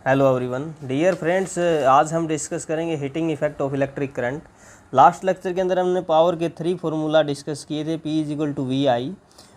Hello everyone, dear friends, आज हम discuss करेंगे heating effect of electric current. Last lecture के अंदर हमने पावर के 3 फार्मूला डिस्कस किए थे। P is equal to V I,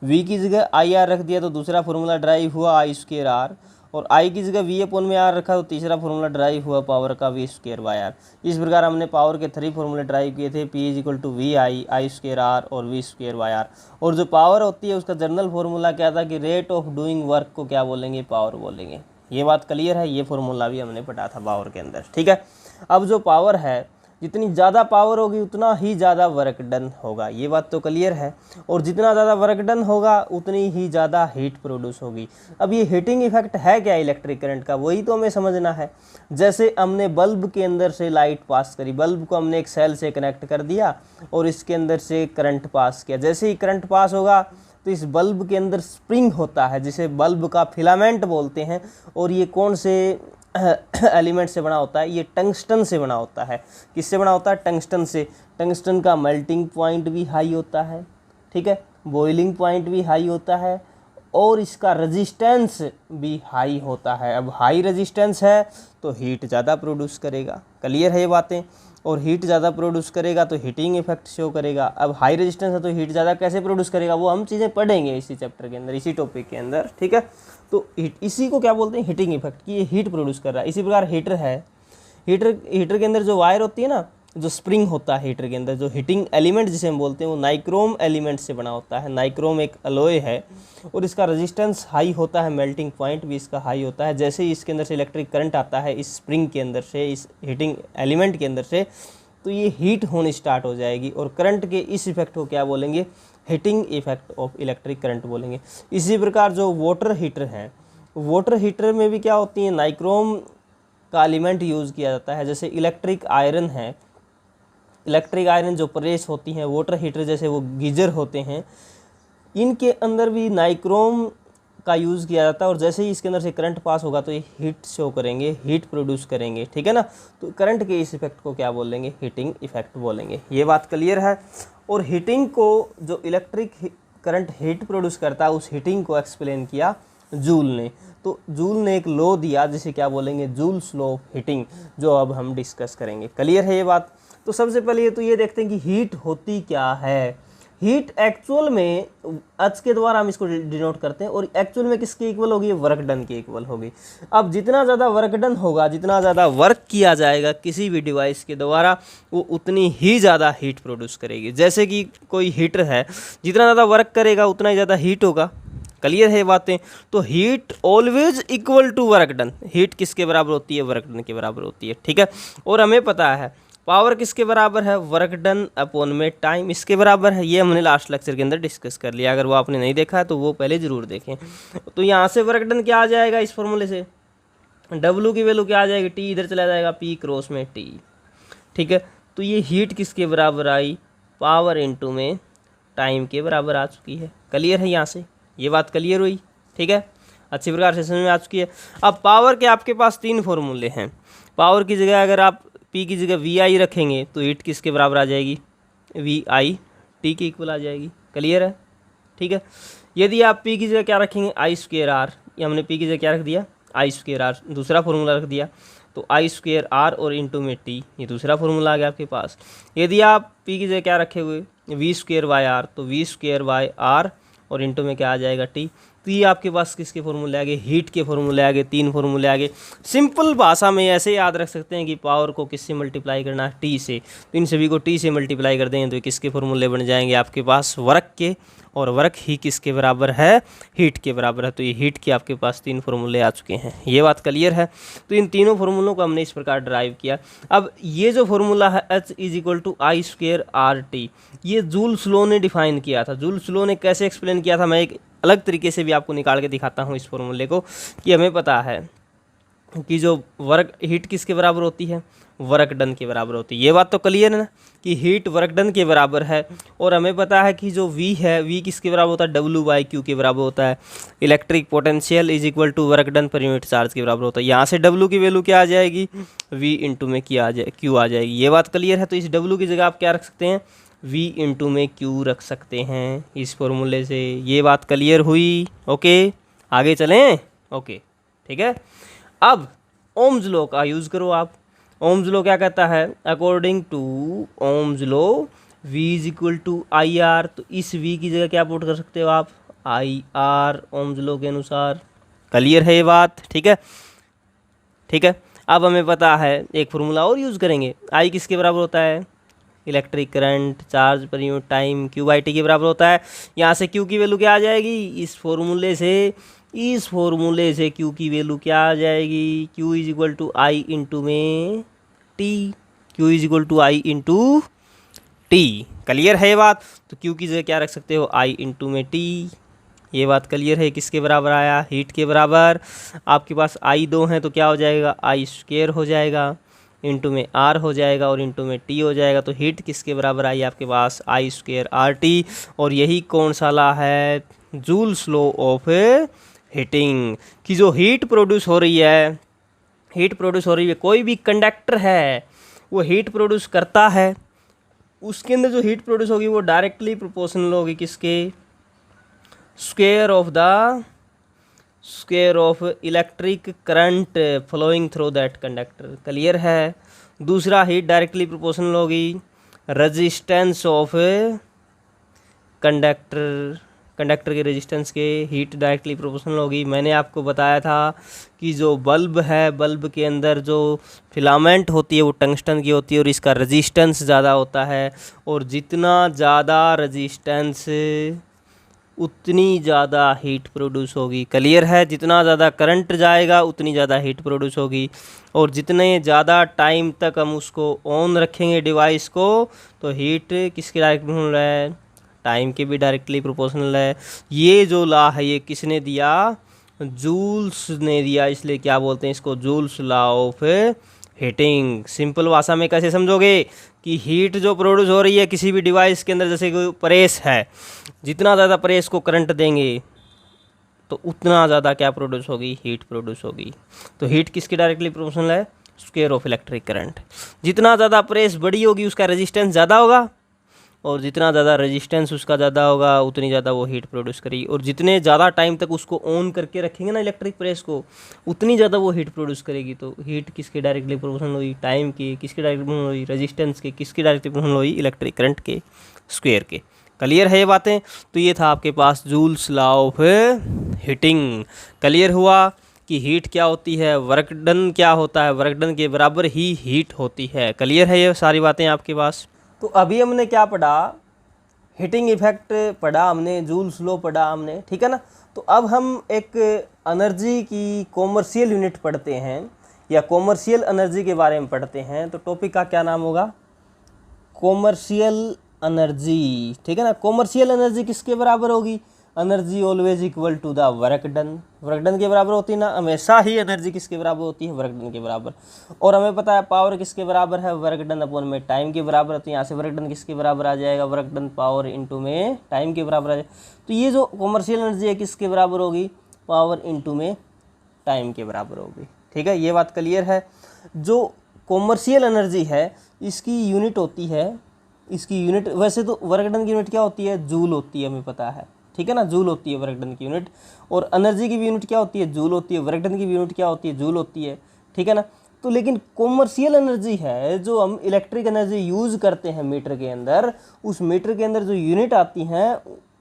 V की जगह आई आर रख दिया तो दूसरा फार्मूला ड्राइव हुआ आई स्क्र आर, और आई की जगह वी अपॉन में आर रखा तो तीसरा फार्मूला ड्राइव हुआ पावर का वी स्क्र बाय आर। इस प्रकार हमने पावर के 3 फार्मूले ड्राइव किए थे, P is equal to V I square R और वी स्क्र बाय आर। और जो पावर होती है उसका जनरल फार्मूला क्या था कि रेट ऑफ डूइंग वर्क को क्या बोलेंगे, पावर बोलेंगे। ये बात क्लियर है। ये फॉर्मूला भी हमने पढ़ा था पावर के अंदर, ठीक है। अब जो पावर है, जितनी ज़्यादा पावर होगी उतना ही ज़्यादा वर्क डन होगा, ये बात तो क्लियर है। और जितना ज़्यादा वर्क डन होगा उतनी ही ज़्यादा हीट प्रोड्यूस होगी। अब ये हीटिंग इफेक्ट है क्या इलेक्ट्रिक करंट का, वही तो हमें समझना है। जैसे हमने बल्ब के अंदर से लाइट पास करी, बल्ब को हमने एक सेल से कनेक्ट कर दिया और इसके अंदर से करंट पास किया। जैसे ही करंट पास होगा तो इस बल्ब के अंदर स्प्रिंग होता है जिसे बल्ब का फिलामेंट बोलते हैं। और ये कौन से एलिमेंट से बना होता है, ये टंगस्टन से बना होता है। किससे बना होता है, टंगस्टन से। टंगस्टन का मेल्टिंग पॉइंट भी हाई होता है, ठीक है, बॉइलिंग पॉइंट भी हाई होता है और इसका रेजिस्टेंस भी हाई होता है। अब हाई रेजिस्टेंस है तो हीट ज़्यादा प्रोड्यूस करेगा, क्लियर है ये बातें। और हीट ज़्यादा प्रोड्यूस करेगा तो हीटिंग इफेक्ट शो करेगा। अब हाई रेजिस्टेंस है तो हीट ज़्यादा कैसे प्रोड्यूस करेगा, वो हम चीज़ें पढ़ेंगे इसी चैप्टर के अंदर, इसी टॉपिक के अंदर, ठीक है। तो इसी को क्या बोलते हैं, हीटिंग इफेक्ट, कि ये हीट प्रोड्यूस कर रहा है। इसी प्रकार हीटर है, हीटर के अंदर जो वायर होती है ना, जो स्प्रिंग होता है हीटर के अंदर, जो हीटिंग एलिमेंट जिसे हम बोलते हैं, वो नाइक्रोम एलिमेंट से बना होता है। नाइक्रोम एक अलॉय है और इसका रेजिस्टेंस हाई होता है, मेल्टिंग पॉइंट भी इसका हाई होता है। जैसे ही इसके अंदर से इलेक्ट्रिक करंट आता है इस स्प्रिंग के अंदर से, इस हीटिंग एलिमेंट के अंदर से, तो ये हीट होनी स्टार्ट हो जाएगी। और करंट के इस इफेक्ट को क्या बोलेंगे, heating effect of electric current बोलेंगे। इसी प्रकार जो वाटर हीटर है, वाटर हीटर में भी क्या होती है, नाइक्रोम का एलिमेंट यूज़ किया जाता है। जैसे इलेक्ट्रिक आयरन है, इलेक्ट्रिक आयरन जो प्रेस होती हैं, वाटर हीटर जैसे वो गीजर होते हैं, इनके अंदर भी नाइक्रोम का यूज़ किया जाता है। और जैसे ही इसके अंदर से करंट पास होगा तो ये हीट शो करेंगे, हीट प्रोड्यूस करेंगे, ठीक है ना। तो करंट के इस इफेक्ट को क्या बोलेंगे, हीटिंग इफेक्ट बोलेंगे। ये बात क्लियर है। और हीटिंग को, जो इलेक्ट्रिक करंट हीट प्रोड्यूस करता है, उस हीटिंग को एक्सप्लेन किया जूल ने। तो जूल ने एक लॉ दिया जिसे क्या बोलेंगे, जूल्स लॉ ऑफ हीटिंग, जो अब हम डिस्कस करेंगे। क्लियर है ये बात। तो सबसे पहले तो ये देखते हैं कि हीट होती क्या है। हीट एक्चुअल में एच के द्वारा हम इसको डिनोट करते हैं, और एक्चुअल में किसके इक्वल होगी, वर्क डन के इक्वल होगी। अब जितना ज़्यादा वर्क डन होगा, जितना ज़्यादा वर्क किया जाएगा किसी भी डिवाइस के द्वारा, वो उतनी ही ज़्यादा हीट प्रोड्यूस करेगी। जैसे कि कोई हीटर है, जितना ज़्यादा वर्क करेगा उतना ही ज़्यादा हीट होगा। क्लियर है बातें। तो heat always equal to work done. Heat किसके बराबर होती है, वर्क डन के बराबर होती है, ठीक है। और हमें पता है पावर किसके बराबर है, वर्क डन अपॉन में टाइम, इसके बराबर है। ये हमने लास्ट लेक्चर के अंदर डिस्कस कर लिया। अगर वो आपने नहीं देखा है तो वो पहले ज़रूर देखें। तो यहाँ से वर्क डन क्या आ जाएगा, इस फॉर्मूले से W की वैल्यू क्या आ जाएगी, T इधर चला जाएगा, P क्रॉस में T, ठीक है। तो ये हीट किसके बराबर आई, पावर इनटू में टाइम के बराबर आ चुकी है। क्लियर है यहाँ से, ये बात क्लियर हुई, ठीक है, अच्छी प्रकार से समझ में आ चुकी है। अब पावर के आपके पास 3 फॉर्मूले हैं। पावर की जगह अगर आप P की जगह VI रखेंगे तो हीट किसके बराबर आ जाएगी, VI T के इक्वल आ जाएगी। क्लियर है, ठीक है। यदि आप P की जगह क्या रखेंगे, I स्क्वायर R, ये हमने P की जगह क्या रख दिया, I स्क्वायर R, दूसरा फार्मूला रख दिया। तो I स्क्वायर R और इंटू में T, ये दूसरा फार्मूला आ गया आपके पास। यदि आप P की जगह क्या रखे हुए, V स्क्वायर बाय R, तो V स्क्वायर बाय R और इंटू में क्या आ जाएगा, T। तो ये आपके पास किसके फॉर्मूले आ गए, हीट के फॉर्मूले आ गए, 3 फॉर्मूले आ गए। सिंपल भाषा में ऐसे याद रख सकते हैं कि पावर को किससे मल्टीप्लाई करना है, T से। तो इन सभी को T से मल्टीप्लाई कर देंगे तो किसके फॉर्मूले बन जाएंगे आपके पास, वर्क के। और वर्क ही किसके बराबर है, हीट के बराबर है। तो ये हीट के आपके पास 3 फॉर्मूले आ चुके हैं। ये बात क्लियर है। तो इन तीनों फार्मूलों को हमने इस प्रकार ड्राइव किया। अब ये जो फार्मूला है H is equal to I square RT, ये जूल्स लॉ ने डिफाइन किया था। जूल्स लॉ ने कैसे एक्सप्लेन किया था, मैं एक अलग तरीके से भी आपको निकाल के दिखाता हूँ इस फॉर्मूले को। कि हमें पता है कि जो वर्क, हीट किसके बराबर होती है, वर्क डन के बराबर होती है। ये बात तो क्लियर है ना कि हीट वर्क डन के बराबर है। और हमें पता है कि जो V है, V किसके बराबर होता है, W/Q के बराबर होता है। Electric potential is equal to work done per unit charge के बराबर होता है। यहाँ से W की वैल्यू क्या आ जाएगी, V इंटू में Q आ जाएगी। ये बात क्लियर है। तो इस W की जगह आप क्या रख सकते हैं, V इंटू में Q रख सकते हैं इस फॉर्मूले से। ये बात क्लियर हुई, ओके, आगे चलें, ओके, ठीक है। अब ओम्स लॉ का यूज़ करो आप। ओम्स लॉ क्या कहता है, according to Ohm's law V is equal to I R. तो इस V की जगह क्या पुट कर सकते हो आप, आई आर, ओम्स लॉ के अनुसार। क्लियर है ये बात, ठीक है, ठीक है। अब हमें पता है एक फार्मूला और यूज़ करेंगे, आई किसके बराबर होता है, electric current charge per unit time, Q by T के बराबर होता है। यहाँ से क्यू की वैल्यू क्या आ जाएगी, इस फॉर्मूले से क्यू की वैल्यू क्या आ जाएगी, Q is equal to I into में T, Q is equal to I into T. Clear है ये बात। तो क्यू की जगह क्या रख सकते हो, आई इंटू में टी। ये बात क्लियर है, किसके बराबर आया, हीट के बराबर। आपके पास आई 2 हैं तो क्या हो जाएगा, आई स्क्वेयर हो जाएगा, इंटू में आर हो जाएगा और इंटू में टी हो जाएगा। तो हीट किसके बराबर आई आपके पास, आई स्क्वेयर आर टी। और यही कौन सा लॉ है, जूल्स लॉ ऑफ हीटिंग, कि जो हीट प्रोड्यूस हो रही है, कोई भी कंडक्टर है वो हीट प्रोड्यूस करता है, उसके अंदर जो हीट प्रोड्यूस होगी वो डायरेक्टली प्रोपोर्शनल होगी किसके, square of electric current flowing through that conductor. Clear है। दूसरा, हीट डायरेक्टली प्रोपोर्शनल होगी रेजिस्टेंस ऑफ कंडक्टर के रेजिस्टेंस के, हीट डायरेक्टली प्रोपोर्शनल होगी। मैंने आपको बताया था कि जो बल्ब है, बल्ब के अंदर जो फिलामेंट होती है वो टंगस्टन की होती है और इसका रेजिस्टेंस ज़्यादा होता है, और जितना ज़्यादा रेजिस्टेंस उतनी ज़्यादा हीट प्रोड्यूस होगी। क्लियर है। जितना ज़्यादा करंट जाएगा उतनी ज़्यादा हीट प्रोड्यूस होगी, और जितने ज़्यादा टाइम तक हम उसको ऑन रखेंगे डिवाइस को, तो हीट किसके डायरेक्ट प्रोपोर्शनल है, टाइम के भी डायरेक्टली प्रोपोर्शनल है। ये जो लॉ है ये किसने दिया, जूल्स ने दिया, इसलिए क्या बोलते हैं इसको, joules law of heating. Simple भाषा में कैसे समझोगे कि हीट जो प्रोड्यूस हो रही है किसी भी डिवाइस के अंदर, जैसे कोई प्रेस है, जितना ज़्यादा प्रेस को करंट देंगे तो उतना ज़्यादा क्या प्रोड्यूस होगी, हीट प्रोड्यूस होगी। तो हीट किसकी डायरेक्टली प्रोपोर्शनल है, स्क्वायर ऑफ इलेक्ट्रिक करंट। जितना ज़्यादा प्रेस बड़ी होगी उसका रेजिस्टेंस ज़्यादा होगा, और जितना ज़्यादा रेजिस्टेंस उसका ज़्यादा होगा उतनी ज़्यादा वो हीट प्रोड्यूस करेगी। और जितने ज़्यादा टाइम तक उसको ऑन करके रखेंगे ना इलेक्ट्रिक प्रेस को, उतनी ज़्यादा वो हीट प्रोड्यूस करेगी। तो हीट किसके डायरेक्टली प्रोपोर्शनल हुई, टाइम की, किसकी डायरेक्टली प्रोपोर्शनल हुई, रेजिस्टेंस के, किसकी डायरेक्टली प्रोपोर्शनल हुई, इलेक्ट्रिक करंट के, स्क्वायर के। क्लियर है ये बातें। तो ये था आपके पास Joule's law of heating. Clear हुआ कि हीट क्या होती है, वर्क डन क्या होता है, वर्क डन के बराबर ही हीट होती है। क्लियर है ये सारी बातें आपके पास। तो अभी हमने क्या पढ़ा, हीटिंग इफेक्ट पढ़ा हमने, जूल्स लॉ पढ़ा हमने, ठीक है ना। तो अब हम एक एनर्जी की कॉमर्शियल यूनिट पढ़ते हैं, या कॉमर्शियल एनर्जी के बारे में पढ़ते हैं। तो टॉपिक का क्या नाम होगा, कॉमर्शियल एनर्जी, ठीक है ना। कॉमर्शियल एनर्जी किसके बराबर होगी, energy always equal to the work done. Work done के बराबर होती है ना, हमेशा ही एनर्जी किसके बराबर होती है, वर्क डन के बराबर। और हमें पता है पावर किसके बराबर है, वर्क डन अपॉन में टाइम के बराबर होती है। यहाँ से वर्क डन किसके बराबर आ जाएगा, वर्क डन पावर इंटू में टाइम के बराबर आ जाएगा। तो ये जो कॉमर्शियल एनर्जी है किसके बराबर होगी, पावर इंटू में टाइम के बराबर होगी। ठीक है, ये बात क्लियर है। जो कॉमर्शियल एनर्जी है इसकी यूनिट होती है, इसकी यूनिट वैसे तो वर्क डन की यूनिट क्या होती है, जूल होती है, हमें पता है, ठीक है ना, जूल होती है वर्क डन की यूनिट। और एनर्जी की भी यूनिट क्या होती है, जूल होती है। वर्क डन की भी यूनिट क्या होती है, जूल होती है, ठीक है ना। तो लेकिन कॉमर्शियल एनर्जी है जो हम इलेक्ट्रिक एनर्जी यूज़ करते हैं मीटर के अंदर, उस मीटर के अंदर जो यूनिट आती हैं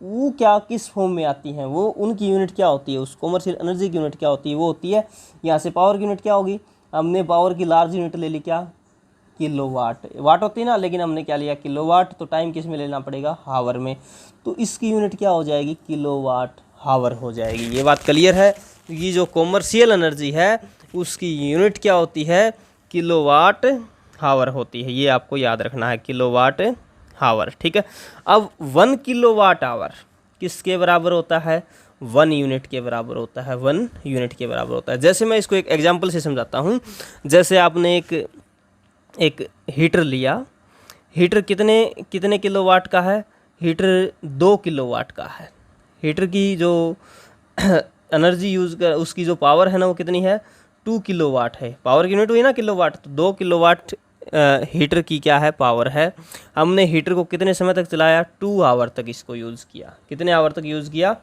वो क्या किस फॉर्म में आती हैं, वो उनकी यूनिट क्या होती है, उस कॉमर्शियल एनर्जी की यूनिट क्या होती है, वो होती है यहाँ से पावर की यूनिट क्या होगी, हमने पावर की लार्ज यूनिट ले ली क्या, किलोवाट। वाट होती है ना, लेकिन हमने क्या लिया किलोवाट। तो टाइम किस में लेना पड़ेगा, हावर में। तो इसकी यूनिट क्या हो जाएगी, किलोवाट हावर हो जाएगी। ये बात क्लियर है। ये जो कॉमर्शियल एनर्जी है उसकी यूनिट क्या होती है, किलोवाट हावर होती है। ये आपको याद रखना है, किलोवाट हावर, ठीक है। अब 1 किलोवाट आवर किसके बराबर होता है, 1 यूनिट के बराबर होता है, 1 यूनिट के बराबर होता है। जैसे मैं इसको एक एग्जांपल से समझाता हूँ। जैसे आपने एक हीटर लिया, हीटर कितने किलोवाट का है, हीटर 2 किलोवाट का है। हीटर की जो एनर्जी यूज़ कर उसकी जो पावर है ना वो कितनी है, 2 किलोवाट है। पावर की यूनिट हुई ना किलोवाट, तो 2 किलोवाट हीटर की क्या है, पावर है। हमने हीटर को कितने समय तक चलाया, 2 आवर तक इसको यूज़ किया। कितने आवर तक यूज़ किया,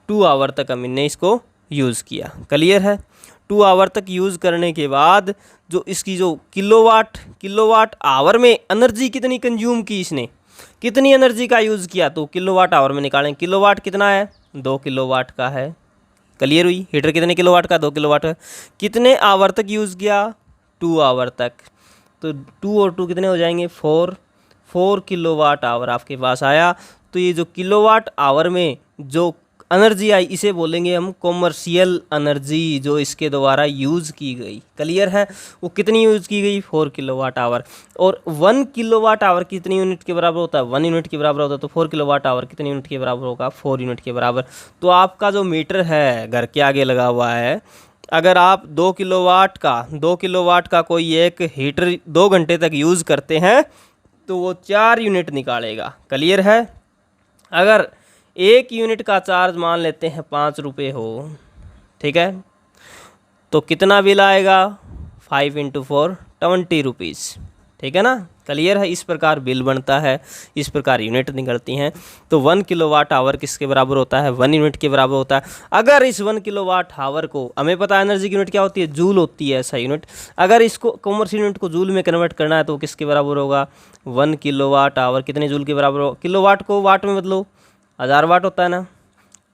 2 आवर तक हमने इसको यूज़ किया। क्लियर है। 2 आवर तक यूज़ करने के बाद जो इसकी जो किलोवाट आवर में एनर्जी कितनी कंज्यूम की, इसने कितनी एनर्जी का यूज़ किया, तो किलोवाट आवर में निकालें। किलोवाट कितना है, 2 किलोवाट का है। क्लियर हुई। हीटर कितने किलोवाट का, 2 किलोवाट का। कितने आवर तक यूज़ किया, 2 आवर तक। तो 2 और 2 कितने हो जाएंगे, 4 किलोवाट आवर आपके पास आया। तो ये जो किलोवाट आवर में जो एनर्जी आई इसे बोलेंगे हम कॉमर्शियल एनर्जी, जो इसके द्वारा यूज़ की गई। क्लियर है। वो कितनी यूज़ की गई, 4 किलोवाट आवर। और 1 किलोवाट आवर कितनी यूनिट के बराबर होता है, 1 यूनिट के बराबर होता है। तो 4 किलोवाट आवर कितनी यूनिट के बराबर होगा, 4 यूनिट के बराबर। तो आपका जो मीटर है घर के आगे लगा हुआ है, अगर आप 2 किलोवाट का कोई एक हीटर 2 घंटे तक यूज़ करते हैं तो वो 4 यूनिट निकालेगा। क्लियर है। अगर 1 यूनिट का चार्ज मान लेते हैं 5 रुपये हो, ठीक है, तो कितना बिल आएगा, 5 × 4 20 रुपीज़। ठीक है ना। क्लियर है। इस प्रकार बिल बनता है, इस प्रकार यूनिट निकलती हैं। तो 1 किलोवाट आवर किसके बराबर होता है, 1 यूनिट के बराबर होता है। अगर इस 1 किलोवाट आवर को, हमें पता है एनर्जी की यूनिट क्या होती है, जूल होती है ऐसा यूनिट। अगर इसको कॉमर्शियल यूनिट को जूल में कन्वर्ट करना है तो किसके बराबर होगा, 1 किलोवाट आवर कितने जूल के बराबर होगा। किलोवाट को वाट में बदलो, 1000 वाट होता है ना।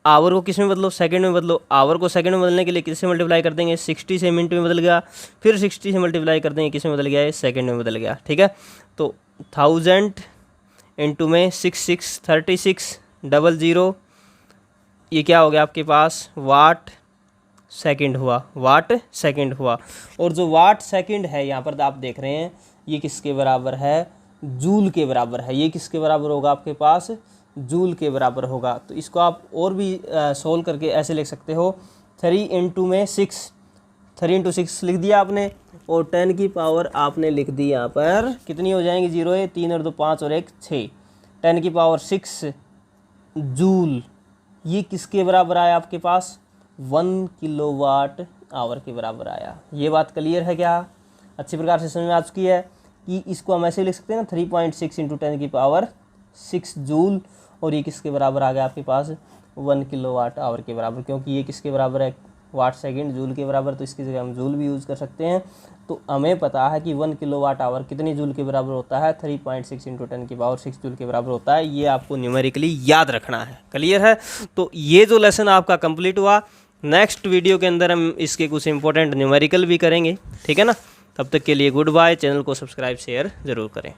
आवर को किस में बदलो, सेकंड में बदलो। आवर को सेकंड में बदलने के लिए किससे मल्टीप्लाई कर देंगे, 60 से मिनट में बदल गया, फिर 60 से मल्टीप्लाई कर देंगे, किस में बदल गया है, सेकंड में बदल गया। ठीक है। तो 1000 इंटू में 6 36 00, ये क्या हो गया आपके पास, वाट सेकंड हुआ, वाट सेकंड हुआ। और जो वाट सेकंड है यहाँ पर आप देख रहे हैं, ये किसके बराबर है, जूल के बराबर है। ये किसके बराबर होगा आपके पास, जूल के बराबर होगा। तो इसको आप और भी सोल्व करके ऐसे लिख सकते हो, 3 इंटू में 6, 3 × 6 लिख दिया आपने, और 10 की पावर आपने लिख दी यहाँ पर, कितनी हो जाएंगी, 0 है, 3 और 2 5 और 1 6, 10 की पावर 6 जूल। ये किसके बराबर आया आपके पास, 1 किलोवाट आवर के बराबर आया। ये बात क्लियर है क्या, अच्छी प्रकार से समझ में आ चुकी है कि इसको हम ऐसे लिख सकते हैं ना, 3.6 × 10 की पावर 6 जूल। और ये किसके बराबर आ गया आपके पास, 1 किलोवाट आवर के बराबर, क्योंकि ये किसके बराबर है, वाट सेकंड जूल के बराबर। तो इसकी जगह हम जूल भी यूज़ कर सकते हैं। तो हमें पता है कि 1 किलोवाट आवर कितनी जूल के बराबर होता है, 3.6 × 10 की पावर 6 जूल के बराबर होता है। ये आपको न्यूमेरिकली याद रखना है। क्लियर है। तो ये जो लेसन आपका कंप्लीट हुआ, नेक्स्ट वीडियो के अंदर हम इसके कुछ इंपॉर्टेंट न्यूमेरिकल भी करेंगे। ठीक है ना। तब तक के लिए गुड बाय। चैनल को सब्सक्राइब शेयर ज़रूर करें।